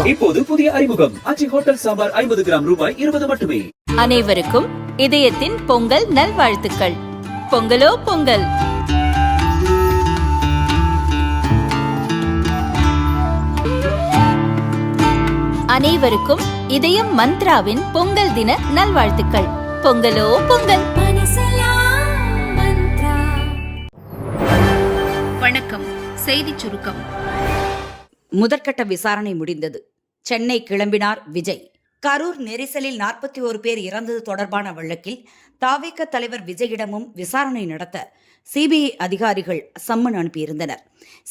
இப்போது புதிய அறிமுகம் ஆச்சி ஹோட்டல் சாம்பார் 50 கிராம் ரூபாய் 20 மட்டுமே. அனைவருக்கும் இதயத்தின் பொங்கல் நல்வாழ்த்துக்கள். பொங்கலோ பொங்கல். அனைவருக்கும் இதயம் மந்த்ராவின் பொங்கல் தின நல்வாழ்த்துக்கள். பொங்கலோ பொங்கல். வணக்கம். செய்தி சுருக்கம். முதற்கட்ட விசாரணை முடிந்தது. சென்னை கிளம்பினார் விஜய். கரூர் நெரிசலில் 41 பேர் இறந்தது தொடர்பான வழக்கில் தாவேக தலைவர் விஜயிடமும் விசாரணை நடத்த சிபிஐ அதிகாரிகள் சம்மன் அனுப்பியிருந்தனர்.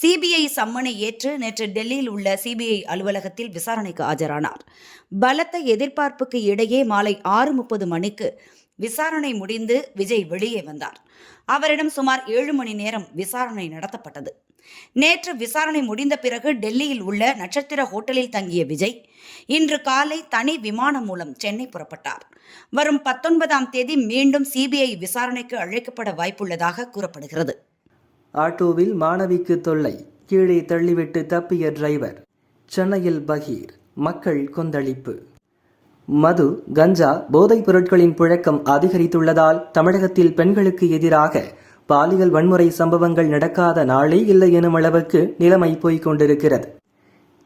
சிபிஐ சம்மனை ஏற்று நேற்று டெல்லியில் உள்ள சிபிஐ அலுவலகத்தில் விசாரணைக்கு ஆஜரானார். பலத்த எதிர்பார்ப்புக்கு இடையே மாலை 6:30 மணிக்கு விசாரணை முடிந்து விஜய் வெளியே வந்தார். அவரிடம் சுமார் 7 மணி நேரம் விசாரணை நடத்தப்பட்டது. நேற்று விசாரணை முடிந்த பிறகு டெல்லியில் உள்ள நட்சத்திர ஹோட்டலில் தங்கிய விஜய் இன்று காலை தனி விமானம் மூலம் சென்னை புறப்பட்டார். வரும் 19ஆம் தேதி மீண்டும் சிபிஐ விசாரணைக்கு அழைக்கப்பட வாய்ப்புள்ளதாக கூறப்படுகிறது. ஆட்டோவில் மாணவிக்கு தொல்லை, கீழே தள்ளிவிட்டு தப்பிய டிரைவர். சென்னையில் பகீர், மக்கள் கொந்தளிப்பு. மது, கஞ்சா, போதைப் பொருட்களின் புழக்கம் அதிகரித்துள்ளதால் தமிழகத்தில் பெண்களுக்கு எதிராக பாலியல் வன்முறை சம்பவங்கள் நடக்காத நாளே இல்லை எனும் அளவுக்கு நிலைமை போய்கொண்டிருக்கிறது.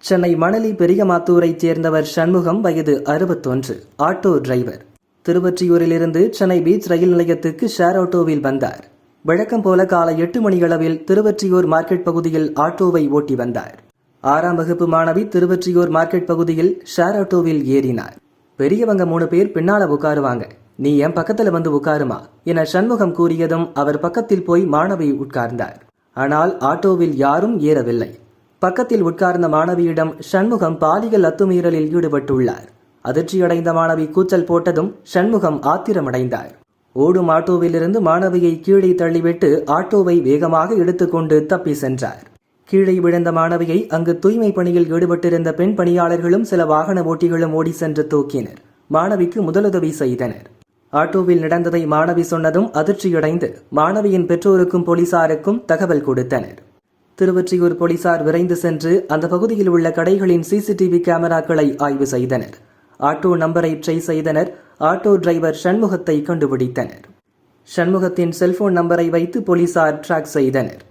சென்னை மணலி பெரியமாத்தூரைச் சேர்ந்தவர் சண்முகம், வயது 61, ஆட்டோ டிரைவர். திருவொற்றியூரிலிருந்து சென்னை பீச் ரயில் நிலையத்துக்கு ஷேர் ஆட்டோவில் வந்தார். வழக்கம் போல காலை 8 மணியளவில் திருவொற்றியூர் மார்க்கெட் பகுதியில் ஆட்டோவை ஓட்டி வந்தார். 6ஆம் வகுப்பு மாணவி திருவொற்றியூர் மார்க்கெட் பகுதியில் ஷேர் ஆட்டோவில் ஏறினார். பெரியவங்க 3 பேர் பின்னால உட்காருவாங்க, நீ என் பக்கத்துல வந்து உட்காருமா என சண்முகம் கூறியதும் அவர் பக்கத்தில் போய் மாணவி உட்கார்ந்தார். ஆனால் ஆட்டோவில் யாரும் ஏறவில்லை. பக்கத்தில் உட்கார்ந்த மாணவியிடம் சண்முகம் பாலியல் அத்துமீறலில் ஈடுபட்டுள்ளார். அதிர்ச்சியடைந்த மாணவி கூச்சல் போட்டதும் சண்முகம் ஆத்திரமடைந்தார். ஓடும் ஆட்டோவிலிருந்து மாணவியை கீழே தள்ளிவிட்டு ஆட்டோவை வேகமாக எடுத்துக்கொண்டு தப்பி சென்றார். கீழே விழுந்த மாணவியை அங்கு தூய்மை பணியில் ஈடுபட்டிருந்த பெண் பணியாளர்களும் சில வாகன ஓட்டிகளும் ஓடி சென்று தூக்கினர். மாணவிக்கு முதலுதவி செய்தனர். ஆட்டோவில் நடந்ததை மாணவி சொன்னதும் அதிர்ச்சியடைந்து மாணவியின் பெற்றோருக்கும் போலீசாருக்கும் தகவல் கொடுத்தனர். திருவொற்றியூர் போலீசார் விரைந்து சென்று அந்த பகுதியில் உள்ள கடைகளின் சிசிடிவி கேமராக்களை ஆய்வு செய்தனர். ஆட்டோ நம்பரை ட்ரேஸ் செய்தனர். ஆட்டோ டிரைவர் சண்முகத்தை கண்டுபிடித்தனர். சண்முகத்தின் செல்போன் நம்பரை வைத்து போலீசார் ட்ராக் செய்தனர்.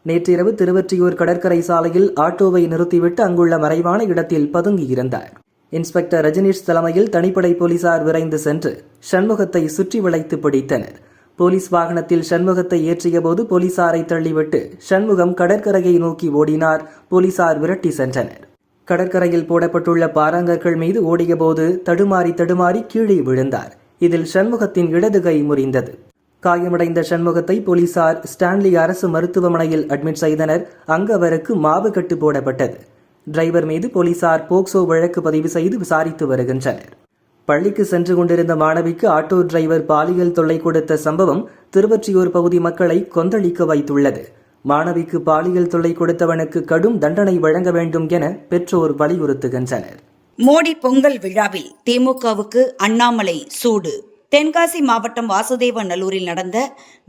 நேற்றிரவு திருவொற்றியூர் கடற்கரை சாலையில் ஆட்டோவை நிறுத்திவிட்டு அங்குள்ள மறைவான இடத்தில் பதுங்கியிருந்தார். இன்ஸ்பெக்டர் ரஜினிஷ் தலைமையில் தனிப்படை போலீசார் விரைந்து சென்று சண்முகத்தை சுற்றி வளைத்து பிடித்தனர். போலீஸ் வாகனத்தில் சண்முகத்தை ஏற்றிய போது போலீசாரை தள்ளிவிட்டு சண்முகம் கடற்கரையை நோக்கி ஓடினார். போலீசார் விரட்டி சென்றனர். கடற்கரையில் போடப்பட்டுள்ள பாறாங்கற்கள் மீது ஓடிய போது தடுமாறி கீழே விழுந்தார். இதில் சண்முகத்தின் இடது கை முறிந்தது. காயமடைந்த சண்முகத்தை போலீசார் ஸ்டான்லி அரசு மருத்துவமனையில் அட்மிட் செய்தனர். அங்கு அவருக்கு மாவு கட்டு போடப்பட்டது. டிரைவர் மீது போலீசார் போக்சோ வழக்கு பதிவு செய்து விசாரித்து வருகின்றனர். பள்ளிக்கு சென்று கொண்டிருந்த மாணவிக்கு ஆட்டோ டிரைவர் பாலியல் தொல்லை கொடுத்த சம்பவம் திருவொற்றியூர் பகுதி மக்களை கொந்தளிக்க வைத்துள்ளது. மாணவிக்கு பாலியல் தொல்லை கொடுத்தவனுக்கு கடும் தண்டனை வழங்க வேண்டும் என பெற்றோர் வலியுறுத்துகின்றனர். மோடி பொங்கல் விழாவில் திமுகவுக்கு அண்ணாமலை சூடு. தென்காசி மாவட்டம் வாசுதேவநல்லூரில் நடந்த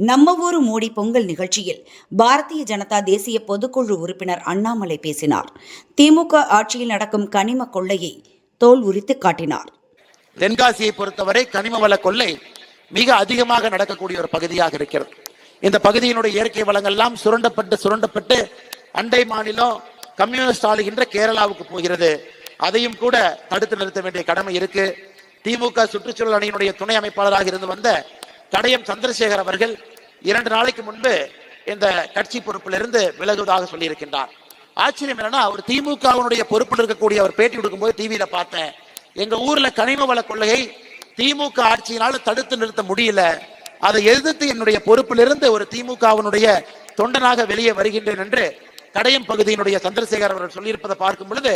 நம்ம ஊரு மோடி பொங்கல் நிகழ்ச்சியில் பாரதிய ஜனதா தேசிய பொதுக்குழு உறுப்பினர் அண்ணாமலை பேசினார். திமுக ஆட்சியில் நடக்கும் கனிம கொள்ளையை தோல் உரித்து காட்டினார். தென்காசியை பொறுத்தவரை கனிம வள கொள்ளை மிக அதிகமாக நடக்கக்கூடிய ஒரு பகுதியாக இருக்கிறது. இந்த பகுதியினுடைய இயற்கை வளங்கள்லாம் சுரண்டப்பட்டு அண்டை மாநிலம் கம்யூனிஸ்ட் ஆளுகின்ற கேரளாவுக்கு போகிறது. அதையும் கூட தடுத்து நிறுத்த வேண்டிய கடமை இருக்கு. திமுக சுற்றுச்சூழல் அணியினுடைய துணை அமைப்பாளராக இருந்து வந்த கடையம் சந்திரசேகர் அவர்கள் 2 நாளைக்கு முன்பு இந்த கட்சி பொறுப்பிலிருந்து விலகுவதாக சொல்லியிருக்கின்றார். ஆச்சரியம் என்னன்னா, அவர் திமுகவினுடைய பொறுப்பில் இருக்கக்கூடிய அவர் பேட்டி கொடுக்கும்போது டிவியில பார்த்தேன், எங்க ஊர்ல கனிம வள கொள்ளையை திமுக ஆட்சியினால தடுத்து நிறுத்த முடியல, அதை எதிர்த்து என்னுடைய பொறுப்பிலிருந்து ஒரு திமுகவினுடைய தொண்டனாக வெளியே வருகின்றேன் என்று கடையம் பகுதியினுடைய சந்திரசேகர் அவர்கள் சொல்லியிருப்பதை பார்க்கும் பொழுது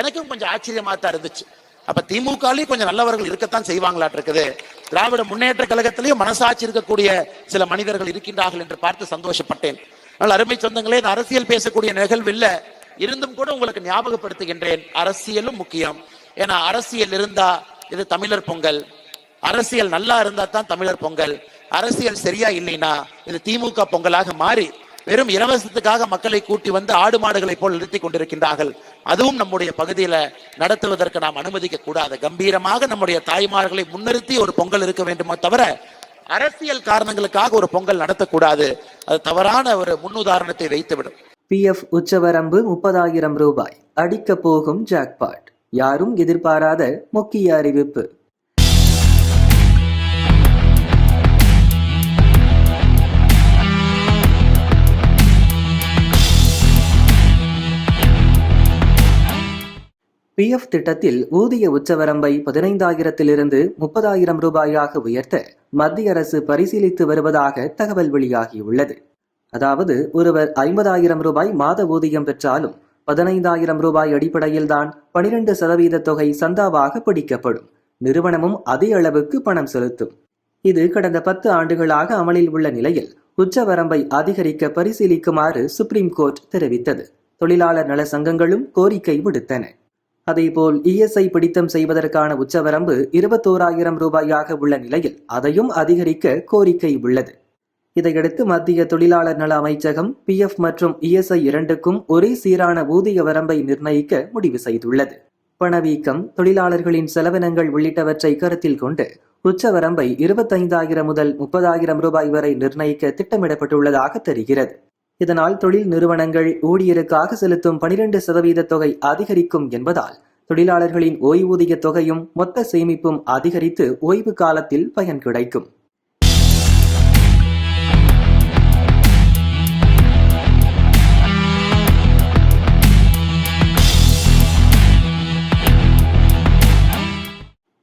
எனக்கும் கொஞ்சம் ஆச்சரியமா தான் இருந்துச்சு. அப்ப திமுகலையும் கொஞ்சம் நல்லவர்கள் இருக்கத்தான் செய்வாங்களாட்டு இருக்குது. திராவிட முன்னேற்ற கழகத்திலேயும் மனசாட்சி இருக்கக்கூடிய சில மனிதர்கள் இருக்கின்றார்கள் என்று பார்த்து சந்தோஷப்பட்டேன். ஆனால் அருமை சொந்தங்களே, இந்த அரசியல் பேசக்கூடிய நிகழ்வு இல்ல, இருந்தும் கூட உங்களுக்கு ஞாபகப்படுத்துகின்றேன், அரசியலும் முக்கியம். ஏன்னா அரசியல் இருந்தா இது தமிழர் பொங்கல், அரசியல் நல்லா இருந்தா தான் தமிழர் பொங்கல், அரசியல் சரியா இல்லைன்னா இது திமுக பொங்கலாக மாறி வெறும் இலவசத்துக்காக மக்களை கூட்டி வந்து ஆடு மாடுகளை போல் நிறுத்திக் கொண்டிருக்கின்றார்கள். அதுவும் நம்முடைய பகுதியில நடத்துவதற்கு நாம் அனுமதிக்க கூடாது. கம்பீரமாக நம்முடைய தாய்மார்களை முன்னிறுத்தி ஒரு பொங்கல் இருக்க வேண்டுமே தவிர அரசியல் காரணங்களுக்காக ஒரு பொங்கல் நடத்தக்கூடாது. அது தவறான ஒரு முன்னுதாரணத்தை வைத்துவிடும். PF உச்சவரம்பு 30,000 ரூபாய், அடிக்க போகும் ஜாக்பாட். யாரும் எதிர்பாராத முக்கிய அறிவிப்பு. PF திட்டத்தில் ஊதிய உச்சவரம்பை 15,000 30,000 ரூபாயாக உயர்த்த மத்திய அரசு பரிசீலித்து வருவதாக தகவல் வெளியாகியுள்ளது. அதாவது ஒருவர் 50,000 ரூபாய் மாத ஊதியம் பெற்றாலும் 15,000 ரூபாய் அடிப்படையில்தான் 12% தொகை சந்தாவாக பிடிக்கப்படும். நிறுவனமும் அதே அளவுக்கு பணம் செலுத்தும். இது கடந்த 10 ஆண்டுகளாக அமலில் உள்ள நிலையில் உச்சவரம்பை அதிகரிக்க பரிசீலிக்குமாறு சுப்ரீம் கோர்ட் தெரிவித்தது. தொழிலாளர் நல சங்கங்களும் கோரிக்கை விடுத்தன. அதேபோல் ESI பிடித்தம் செய்வதற்கான உச்சவரம்பு 21,000 ரூபாயாக உள்ள நிலையில் அதையும் அதிகரிக்க கோரிக்கை உள்ளது. இதையடுத்து மத்திய தொழிலாளர் நல அமைச்சகம் PF மற்றும் ESI இரண்டுக்கும் ஒரே சீரான ஊதிய வரம்பை நிர்ணயிக்க முடிவு செய்துள்ளது. பணவீக்கம், தொழிலாளர்களின் செலவினங்கள் உள்ளிட்டவற்றை கருத்தில் கொண்டு உச்சவரம்பை 25,000 முதல் 30,000 ரூபாய் வரை நிர்ணயிக்க திட்டமிடப்பட்டுள்ளதாக தெரிகிறது. இதனால் தொழில் நிறுவனங்கள் ஊழியருக்காக செலுத்தும் 12% தொகை அதிகரிக்கும் என்பதால் தொழிலாளர்களின் ஓய்வூதிய தொகையும் மொத்த சேமிப்பும் அதிகரித்து ஓய்வு காலத்தில் பயன் கிடைக்கும்.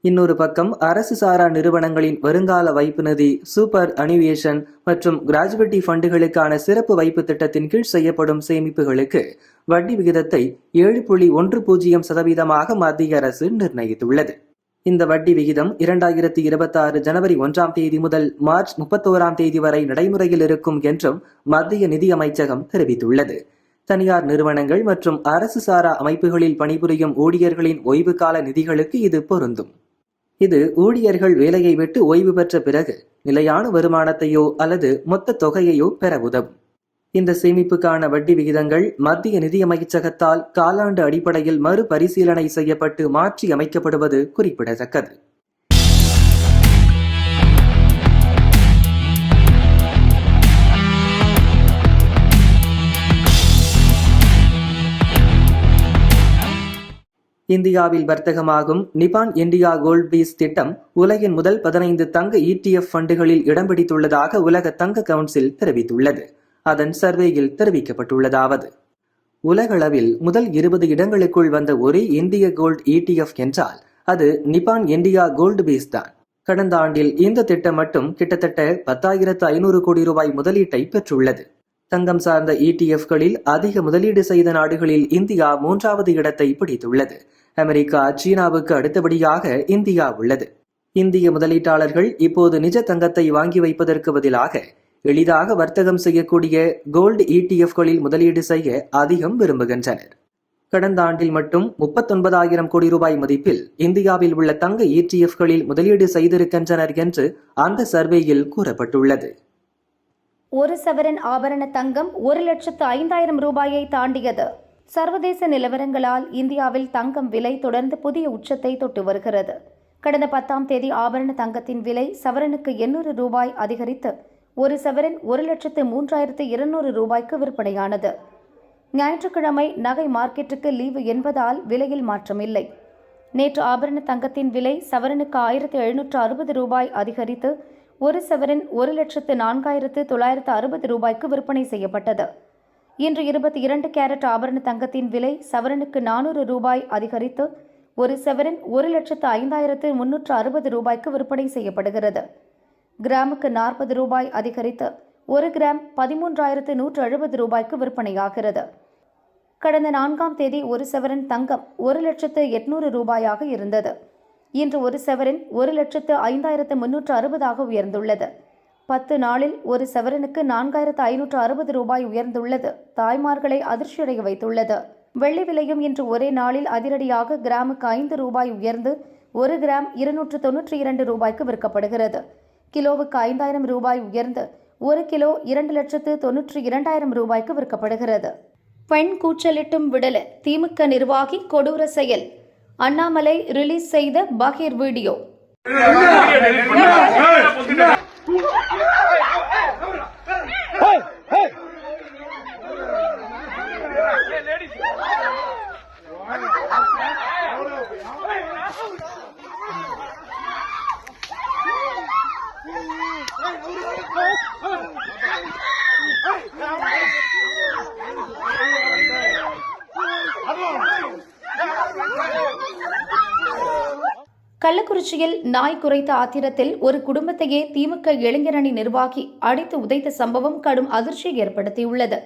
இன்னொரு பக்கம் அரசு சாரா நிறுவனங்களின் வருங்கால வைப்பு நிதி, சூப்பர் அனிவேஷன் மற்றும் கிராஜுவிட்டி ஃபண்டுகளுக்கான சிறப்பு வைப்பு திட்டத்தின் கீழ் செய்யப்படும் சேமிப்புகளுக்கு வட்டி விகிதத்தை 7.10% மத்திய அரசு நிர்ணயித்துள்ளது. இந்த வட்டி விகிதம் 2026 ஜனவரி 1ஆம் தேதி முதல் மார்ச் 31ஆம் தேதி வரை நடைமுறையில் இருக்கும் என்றும் மத்திய நிதி அமைச்சகம் தெரிவித்துள்ளது. தனியார் நிறுவனங்கள் மற்றும் அரசு சாரா அமைப்புகளில் பணிபுரியும் ஊழியர்களின் ஓய்வு கால நிதிகளுக்கு இது பொருந்தும். இது ஊழியர்கள் வேலையை விட்டு ஓய்வு பெற்ற பிறகு நிலையான வருமானத்தையோ அல்லது மொத்த தொகையையோ பெற உதவும். இந்த சேமிப்புக்கான வட்டி விகிதங்கள் மத்திய நிதியமைச்சகத்தால் காலாண்டு அடிப்படையில் மறுபரிசீலனை செய்யப்பட்டு மாற்றி அமைக்கப்படுவது குறிப்பிடத்தக்கது. இந்தியாவில் வர்த்தகமாகும் நிப்பான் இந்தியா கோல்ட் பீஸ் திட்டம் உலகின் முதல் 15 தங்க ETF ஃபண்டுகளில் இடம் பிடித்துள்ளதாக உலக தங்க கவுன்சில் தெரிவித்துள்ளது. அதன் சர்வேயில் தெரிவிக்கப்பட்டுள்ளதாவது: உலகளவில் முதல் 20 இடங்களுக்குள் வந்த ஒரே இந்திய கோல்ட் ETF என்றால் அது நிப்பான் இந்தியா கோல்ட் பீஸ் தான். கடந்த ஆண்டில் இந்த திட்டம் மட்டும் கிட்டத்தட்ட 10,500 கோடி ரூபாய் முதலீட்டை பெற்றுள்ளது. தங்கம் சார்ந்த ETFகளில் அதிக முதலீடு செய்த நாடுகளில் இந்தியா 3வது இடத்தை பிடித்துள்ளது. அமெரிக்கா, சீனாவுக்கு அடுத்தபடியாக இந்தியா உள்ளது. இந்திய முதலீட்டாளர்கள் இப்போது நிஜ தங்கத்தை வாங்கி வைப்பதற்கு பதிலாக எளிதாக வர்த்தகம் செய்யக்கூடிய கோல்டு ETFகளில் முதலீடு செய்ய அதிகம் விரும்புகின்றனர். கடந்த ஆண்டில் மட்டும் 39,000 கோடி ரூபாய் மதிப்பில் இந்தியாவில் உள்ள தங்க ETFகளில் முதலீடு செய்திருக்கின்றனர் என்று அந்த சர்வேயில் கூறப்பட்டுள்ளது. ஒரு சவரன் ஆபரண தங்கம் 1,05,000 ரூபாயை தாண்டியது. சர்வதேச நிலவரங்களால் இந்தியாவில் தங்கம் விலை தொடர்ந்து புதிய உச்சத்தை தொட்டு வருகிறது. கடந்த 10ஆம் தேதி ஆபரண தங்கத்தின் விலை சவரனுக்கு 800 ரூபாய் அதிகரித்து ஒரு சவரன் 1,03,200 ரூபாய்க்கு விற்பனையானது. ஞாயிற்றுக்கிழமை நகை மார்க்கெட்டுக்கு லீவு என்பதால் விலையில் மாற்றமில்லை. நேற்று ஆபரண தங்கத்தின் விலை சவரனுக்கு 1,760 ரூபாய் அதிகரித்து ஒரு சவரன் 1,04,960 ரூபாய்க்கு விற்பனை செய்யப்பட்டது. இன்று 22 கேரட் ஆபரண தங்கத்தின் விலை சவரனுக்கு 400 ரூபாய் அதிகரித்து ஒரு சவரன் 1,05,360 ரூபாய்க்கு விற்பனை செய்யப்படுகிறது. கிராமுக்கு 40 ரூபாய் அதிகரித்து ஒரு கிராம் 13,170 ரூபாய்க்கு விற்பனையாகிறது. கடந்த 4ஆம் தேதி ஒரு சவரன் தங்கம் 1,08,000 ரூபாயாக இருந்தது. இன்று ஒரு சவரன் 1,05,360 உயர்ந்துள்ளது. 10 நாளில் ஒரு சவரனுக்கு 4,560 ரூபாய் உயர்ந்துள்ளது தாய்மார்களை அதிர்ச்சியடைய வைத்துள்ளது. வெள்ளி விலையும் இன்று ஒரே நாளில் அதிரடியாக கிராமுக்கு 5 ரூபாய் உயர்ந்து ஒரு கிராம் 292 ரூபாய்க்கு விற்கப்படுகிறது. கிலோவுக்கு 5,000 ரூபாய் உயர்ந்து ஒரு கிலோ 2,92,000 ரூபாய்க்கு விற்கப்படுகிறது. பெண் கூச்சலிட்டும் விடல திமுக நிர்வாகி கொடூர செயல். அண்ணாமலை ரிலீஸ் செய்த பகீர் வீடியோ. கள்ளக்குறிச்சியில் நாய் குறைத்த ஆத்திரத்தில் ஒரு குடும்பத்தையே திமுக இளைஞரணி நிர்வாகி அடித்து உதைத்த சம்பவம் கடும் அதிர்ச்சியை ஏற்படுத்தியுள்ளது.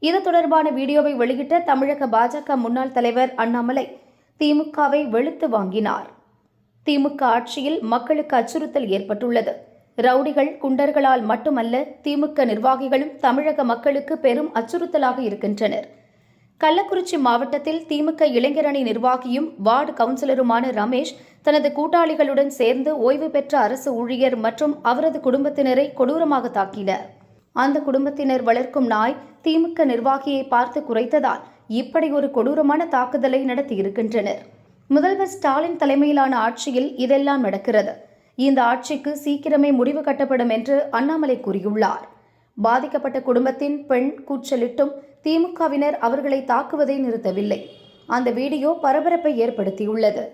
இது தொடர்பான வீடியோவை வெளியிட்ட தமிழக பாஜக முன்னாள் தலைவர் அண்ணாமலை திமுகவை வெளுத்து வாங்கினார். திமுக ஆட்சியில் மக்களுக்கு அச்சுறுத்தல் ஏற்பட்டுள்ளது. ரவுடிகள் குண்டர்களால் மட்டுமல்ல, திமுக நிர்வாகிகளும் தமிழக மக்களுக்கு பெரும் அச்சுறுத்தலாக இருக்கின்றனர். கள்ளக்குறிச்சி மாவட்டத்தில் திமுக இளைஞரணி நிர்வாகியும் வார்டு கவுன்சிலருமான ரமேஷ் தனது கூட்டாளிகளுடன் சேர்ந்து ஓய்வு பெற்ற அரசு ஊழியர் மற்றும் அவரது குடும்பத்தினரை கொடூரமாக தாக்கினர். அந்த குடும்பத்தினர் வளர்க்கும் நாய் திமுக நிர்வாகியை பார்த்து குறைத்ததால் இப்படி ஒரு கொடூரமான தாக்குதலை நடத்தியிருக்கின்றனர். முதல்வர் ஸ்டாலின் தலைமையிலான ஆட்சியில் இதெல்லாம் நடக்கிறது. இந்த ஆட்சிக்கு சீக்கிரமே முடிவு கட்டப்படும் என்று அண்ணாமலை கூறியுள்ளார். பாதிக்கப்பட்ட குடும்பத்தின் பெண் கூச்சலிட்டும் திமுகவினர் அவர்களை தாக்குவதை நிறுத்தவில்லை. அந்த வீடியோ பரபரப்பை ஏற்படுத்தியுள்ளது.